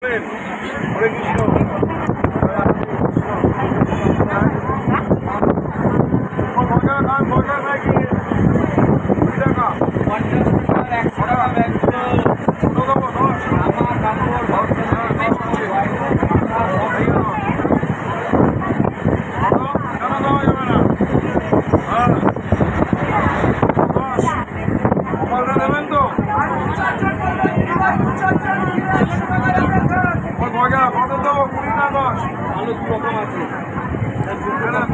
হরে কৃষ্ণ। দেবেন তো কত দেবো? 20 না 10? আলু দু রকম আছে,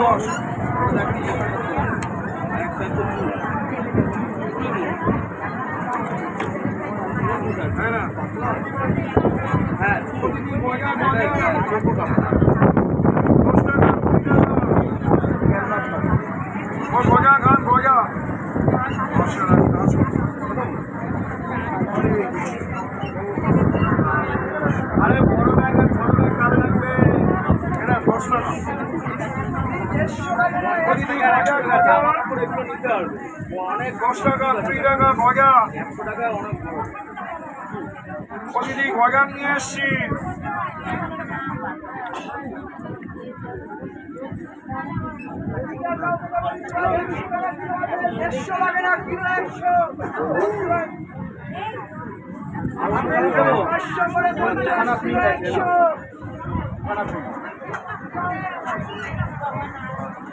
10। হ্যাঁ, গজা খান গজা। আরে বড় ব্যাগ কাজে লাগবে। এটা 10 টাকা। অনেক 10 টাকা 20 টাকা গজা। 100 টাকা অনেক প্রতিদিন গজা নিয়ে এসছি।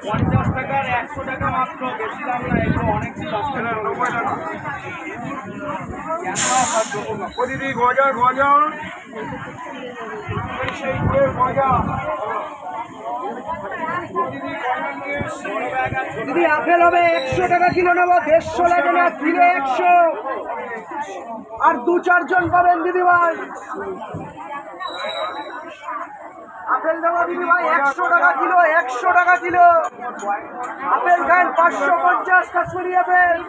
পঞ্চাশ টাকার 100 টাকা মাত্র, বেশি দাম না। এগুলো অনেক 90 টাকা। প্রতিদিন গজা গজা সেই গজা। দিদি আপেল হবে 100 টাকা কিলো নেবো, 150 লাগে না, কিলো 100। আর 2-4 জন পাবেন দিদি ভাই। আপেল দেবো দিদি ভাই 100 টাকা কিলো, 100 টাকা কিলো। আপেল খান 550 কাশ্মীরি আপেল।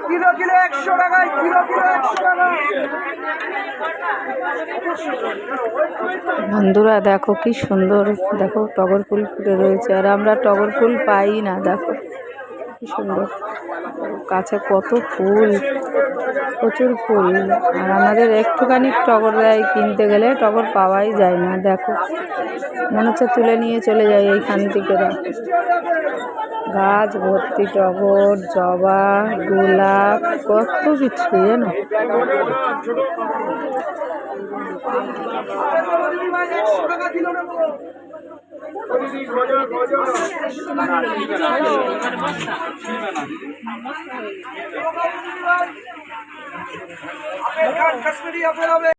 কিলো কিলো 100 টাকায়, কিলো কিলো 100 টাকা। বন্ধুরা দেখো কি সুন্দর, দেখো টগর ফুল ফুটে রয়েছে, আর আমরা টগর ফুল পাই না। দেখো কি সুন্দর, কাছে কত ফুল, প্রচুর ফুল। আর আমাদের একটুখানি টগর দেয়, কিনতে গেলে টগর পাওয়াই যায় না। দেখো মনে হচ্ছে তুলে নিয়ে চলে যায় এইখান থেকে। দেখো গাছ ভর্তি টগর, জবা, গোলাপ, কত কিছু জানো। কাশ্মীরি আপেল হবে।